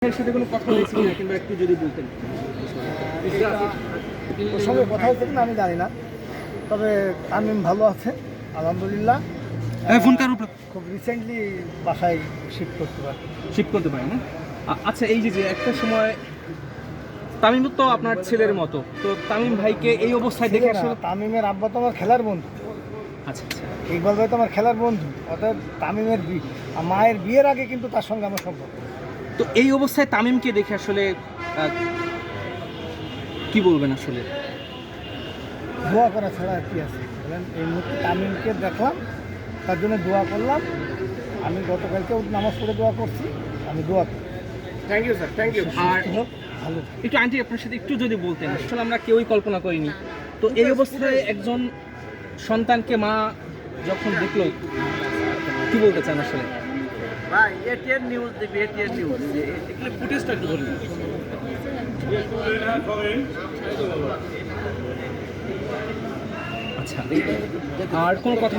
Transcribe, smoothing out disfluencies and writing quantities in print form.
এর সাথে কোনো কথা হয়েছে কিনা কিংবা একটু যদি বলতেন। ওর সঙ্গে কথা হয়েছে কিনা আমি জানি না, তবে তামিম ভালো আছে আলহামদুলিল্লাহ। ফোনটার উপরে খুব রিসেন্টলি বাসায় শিফট করতে পারে। শিফট করতে পারেন না? আচ্ছা, এই যে একটা সময় তামিম তো আপনার ছেলের মতো, তো তামিম ভাইকে এই অবস্থায় দেখে আসলে তামিমের আব্বা তো আমার খেলার বন্ধু, আচ্ছা আচ্ছা ইকবাল ভাই তো আমার খেলার বন্ধু, অর্থাৎ তামিমের মায়ের বিয়ের আগে কিন্তু তার সঙ্গে আমার সম্পর্ক। তো এই অবস্থায় তামিমকে দেখে আসলে কি বলবেন আসলে? দোয়া করা ছাড়া আর কি আছে বলেন। এই মুহূর্তে তামিমকে দেখলাম, তার জন্য দোয়া করলাম। আমি গতকালকেও নামাজ পড়ে দোয়া করছি, আমি দোয়া করি। Thank you sir, thank you. আর ভালো একটু আন্টি আপনার সাথে একটু যদি বলতেন, আসলে আমরা কেউই কল্পনা করিনি, তো এই অবস্থায় একজন সন্তানকে মা যখন দেখলো, কি বলতে চান আসলে? ভাই এটিএন নিউজ দেখবি, এটিএন নিউজ এগুলো ফুটেজটা একটু ধরুন। আচ্ছা, আর কোনো কথা